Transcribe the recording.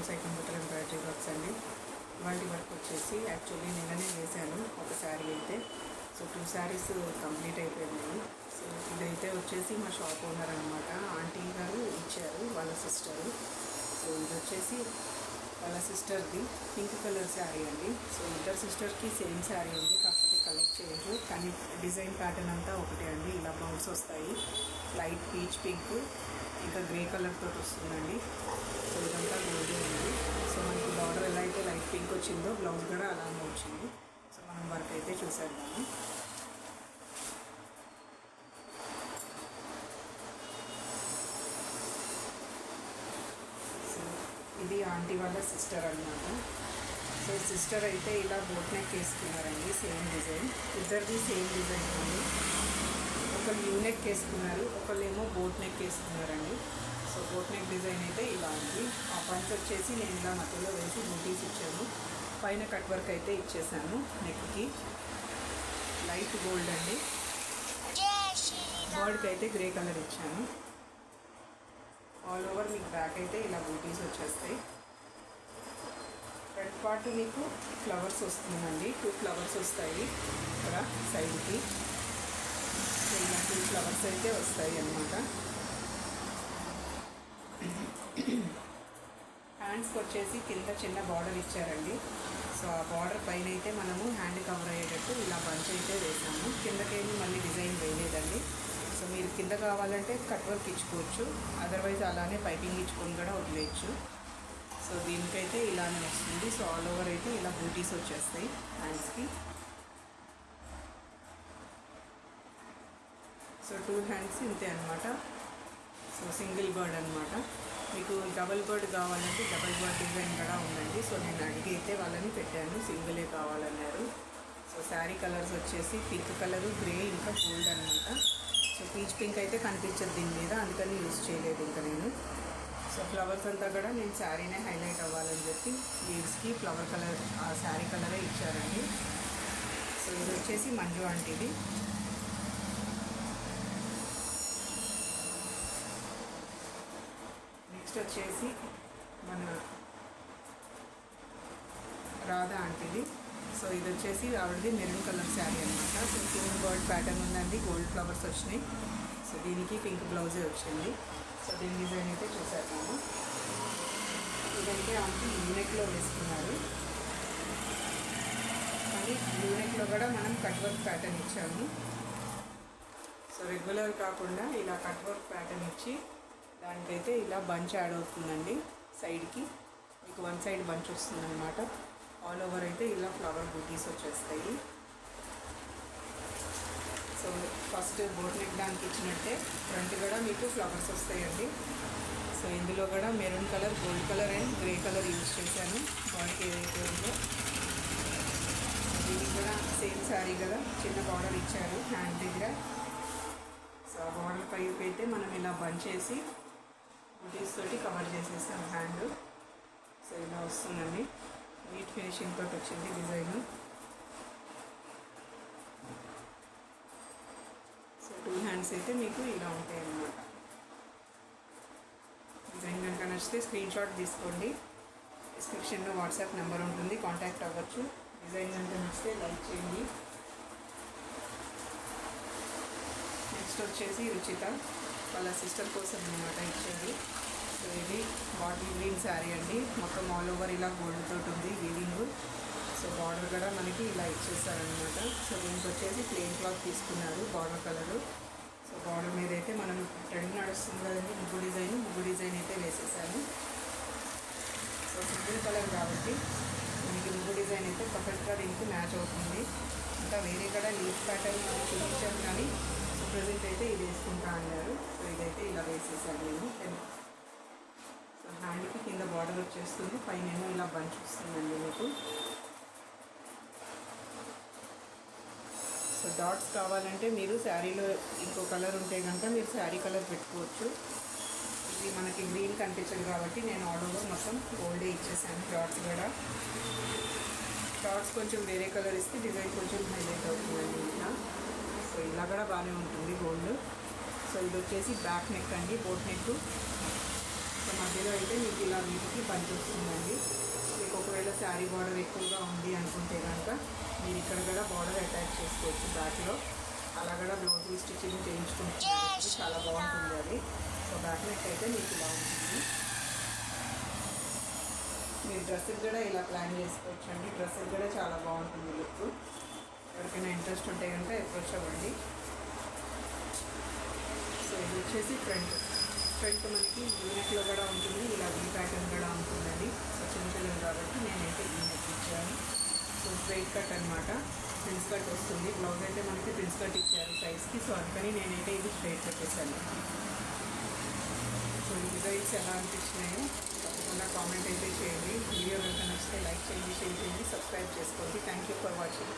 Sai computer and battery works అండి. వాటి work వచ్చేసి యాక్చువల్లీ నిన్ననే వేశాను ఒక శారీ అయితే. సో 2 శారీస్ కంప్లీట్ అయిపోయినాయి. సో ఇదైతే వచ్చేసి మా షాప్ ఓనర్ అనమాట, ఆంటీ గారు ఇచ్చారు, వాళ్ళ సిస్టరు. సో ఇది వచ్చేసి వాళ్ళ సిస్టర్ది పింక్ కలర్ శారీ అండి. సో ఇద్దరు సిస్టర్కి సేమ్ శారీ ఉంది, కాకపోతే కలర్ చేంజ్, కానీ డిజైన్ ప్యాటర్న్ అంతా ఒకటే అండి. ఇలా బౌల్స్ వస్తాయి, లైట్ పీచ్ పింక్ ఇంకా గ్రే కలర్ తోటి వస్తుందండి. సో ఇదంతా గోల్డ్ ఉంది. సో మనకి బార్డర్ ఎలా అయితే లైట్ పింక్ వచ్చిందో బ్లౌజ్ కూడా అలానే వచ్చింది. సో మనం వర్క్ అయితే చూసేద్దాము. సో ఇది ఆంటీ వాళ్ళ సిస్టర్ అన్నమాట. సో సిస్టర్ అయితే ఇలా బోట్ నెక్ వేసుకున్నారండి, సేమ్ డిజైన్. ఇద్దరిది సేమ్ డిజైన్ అండి. ఒకళ్ళు యూ నెక్ వేసుకున్నారు, ఒకళ్ళేమో బోట్ నెక్ వేసుకున్నారండి. సో బోట్ నెక్ డిజైన్ అయితే ఇలా ఉంది. ఆ పంచ్ వచ్చేసి నేను ఇలా మధ్యలో వేసి బూటీస్ ఇచ్చాను, పైన కట్ వర్క్ అయితే ఇచ్చేసాను. నెక్కి లైట్ గోల్డ్ అండి, బర్డ్కి అయితే గ్రే కలర్ ఇచ్చాను. ఆల్ ఓవర్ మీకు బ్యాక్ అయితే ఇలా బూటీస్ వచ్చేస్తాయి. ఫ్రంట్ పార్ట్ మీకు ఫ్లవర్స్ వస్తుందండి, 2 ఫ్లవర్స్ వస్తాయి ఇక్కడ సైడ్కి. ఇలా 2 ఫ్లవర్స్ అయితే వస్తాయి అన్నమాట. హ్యాండ్స్కి వచ్చేసి కింద చిన్న బార్డర్ ఇచ్చారండి. సో ఆ బార్డర్ పైన అయితే మనము హ్యాండ్ కవర్ అయ్యేటట్టు ఇలా బంచ్ అయితే వేసాము. కిందకేమి మళ్ళీ డిజైన్ వేయలేదండి. సో మీరు కింద కావాలంటే కట్ వర్క్ ఇచ్చుకోవచ్చు, అదర్వైజ్ అలానే పైపింగ్ ఇచ్చుకొని కూడా వదిలేయచ్చు. సో దీనికైతే ఇలానే వస్తుంది. సో ఆల్ ఓవర్ అయితే ఇలా బూటీస్ వచ్చేస్తాయి హ్యాండ్స్కి. సో 2 హ్యాండ్స్ ఇంతే అనమాట. సో సింగిల్ బర్డ్ అనమాట. మీకు డబల్ బర్డ్ కావాలంటే డబల్ బర్డ్ డిజైన్ కూడా ఉందండి. సో నేను అడిగి అయితే వాళ్ళని పెట్టాను, సింగిలే కావాలన్నారు. సో శారీ కలర్స్ వచ్చేసి పింక్ కలరు, గ్రే ఇంకా గోల్డ్ అనమాట. సో పీచ్ పింక్ అయితే కనిపించదు దీని మీద, అందుకని యూజ్ చేయలేదు ఇంకా నేను. సో ఫ్లవర్స్ అంతా కూడా నేను శారీనే హైలైట్ అవ్వాలని చెప్పి లీవ్స్కి ఫ్లవర్ కలర్ ఆ శారీ కలరే ఇచ్చారండి. సో ఇది వచ్చేసి మంజు ఆంటీది. నెక్స్ట్ వచ్చేసి మన రాధా ఆంటీది. సో ఇది వచ్చేసి ఆవిడది మెరూన్ కలర్ శారీ అనమాట. సో పింక్ బర్డ్ ప్యాటర్న్ ఉందండి, గోల్డ్ ఫ్లవర్స్ వచ్చినాయి. సో దీనికి పింక్ బ్లౌజే వచ్చింది. సో దీని డిజైన్ అయితే చూసేద్దాము. ఇదంటే ఆంటీ యూనెక్లో వేసుకున్నారు, కానీ యూనెక్లో కూడా మనం కట్ వర్క్ ప్యాటర్న్ ఇచ్చాము. సో రెగ్యులర్ కాకుండా ఇలా కట్ వర్క్ ప్యాటర్న్ ఇచ్చి దానికైతే ఇలా బంచ్ యాడ్ అవుతుందండి. సైడ్కి మీకు 1 సైడ్ బంచ్ వస్తుందన్నమాట. ఆల్ ఓవర్ అయితే ఇలా ఫ్లవర్ బూటీస్ వచ్చేస్తాయి. సో ఫస్ట్ బోట్ నెక్ దానికి ఇచ్చినట్టే ఫ్రంట్ కూడా మీకు ఫ్లవర్స్ వస్తాయండి. సో ఇందులో కూడా maroon colour, gold colour and grey colour use చేశాను బాడీకి ఏదైతే ఉందో. దీనికి కూడా సేమ్ శారీ కదా, చిన్న బార్డర్ ఇచ్చారు హ్యాండ్ దగ్గర. సో ఆ బార్డర్ పైకి అయితే మనం ఇలా బంచ్ చేసి బూటీస్ తోటి కవర్ చేసేసాం హ్యాండ్. సో ఇలా వస్తుందండి, నీట్ ఫినిషింగ్ తోటి వచ్చింది డిజైన్. సో 2 హ్యాండ్స్ అయితే మీకు ఇలా ఉంటాయి అన్నమాట. డిజైన్ కనుక నచ్చితే స్క్రీన్ షాట్ తీసుకోండి, డిస్క్రిప్షన్లో వాట్సాప్ నెంబర్ ఉంటుంది, కాంటాక్ట్ అవ్వచ్చు. డిజైన్ కనుక నచ్చితే లైక్ చేయండి. నెక్స్ట్ వచ్చేసి రుచిత వాళ్ళ సిస్టర్ కోసం అన్నమాట ఇచ్చేది. సో ఇది బాటిల్ గ్రీన్ శారీ అండి, మొత్తం ఆల్ ఓవర్ ఇలా గోల్డ్ తోటి ఉంది వీవింగ్. సో బార్డర్ కూడా మనకి ఇలా ఇచ్చేసారనమాట. సో దీనికి వచ్చేసి ప్లెయిన్ క్లాత్ తీసుకున్నారు, బార్డర్ కలరు. సో బార్డర్ మీద అయితే మనం ట్రెండ్ నడుస్తుంది కదండి, ముగ్గు డిజైన్ అయితే వేసేసాను. సో సింగిల్ కలర్ కాబట్టి మనకి ముగ్గు డిజైన్ అయితే పర్ఫెక్ట్గా దీనికి మ్యాచ్ అవుతుంది. ఇంకా వేరే కూడా లీఫ్ ప్యాటర్న్ చూపించాను, కానీ సో ప్రజెంట్ అయితే ఇది వేసుకుంటా అన్నారు. సో ఇదైతే ఇలా వేసేసాను నేను. సో హ్యాండ్కి కింద బార్డర్ వచ్చేస్తుంది, పైన ఏమో ఇలా బంచ్ వస్తుందండి మీకు. సో డాట్స్ కావాలంటే మీరు శారీలో ఇంకో కలర్ ఉంటే కనుక మీరు శారీ కలర్ పెట్టుకోవచ్చు. ఇది మనకి గ్రీన్ కనిపించదు కాబట్టి నేను ఆల్ ఓవర్ మొత్తం గోల్డే ఇచ్చేసాను. డాట్స్ కూడా డాట్స్ కొంచెం వేరే కలర్ ఇస్తే డిజైన్ కొంచెం హైలైట్ అవుతుందండి ఇలా. సో ఇలా కూడా బాగానే ఉంటుంది గోల్డ్. సో ఇది వచ్చేసి బ్యాక్ నెక్ అండి, బోట్ నెక్. సో మన మధ్యలో అయితే మీకు ఇలా వీటికి పనికి వస్తుందండి. మీకు ఒకవేళ శారీ బార్డర్ ఎక్కువగా ఉంది అనుకుంటే కనుక మీరు ఇక్కడ కూడా బార్డర్ అటాచ్ చేసుకోవచ్చు బ్యాక్లో. అలా కూడా బ్లౌజ్ స్టిచ్చింగ్ చేయించుకుంటున్నారు, చాలా బాగుంటుంది అది. సో బ్యాక్ నెక్ అయితే మీకు ఇలా ఉంటుంది. మీరు డ్రెస్సులు కూడా ఇలా ప్లాన్ చేసుకోవచ్చు అండి. డ్రెస్సులు కూడా చాలా బాగుంటుంది లుక్. ఎవరికైనా ఇంట్రెస్ట్ ఉంటే కనుక అప్రోచ్ అవ్వండి. సో ఇది వచ్చేసి ఫ్రంట్ మనకి యూనిట్లో కూడా ఉంటుంది, ఇలా వీ ప్యాటర్న్ కూడా ఉంటుందండి. సో చిన్నపిల్లలు కాబట్టి నేనైతే ఈ నెక్ ఇచ్చాను. సో స్ట్రైట్ కట్ అనమాట, ప్రిన్స్ కట్ వస్తుంది. బ్లౌజ్ అయితే మనకి ప్రిన్స్ కట్ ఇచ్చారు సైజ్కి. సో అందుకని నేనైతే ఇది స్ట్రైట్ కట్టేసాను. సో ఈ డిజైన్స్ ఎలా అనిపించినాయో తప్పకుండా కామెంట్ అయితే చేయండి. వీడియో కనుక నచ్చితే లైక్ చేయండి, షేర్ చేయండి, సబ్స్క్రైబ్ చేసుకోండి. Thank you for watching.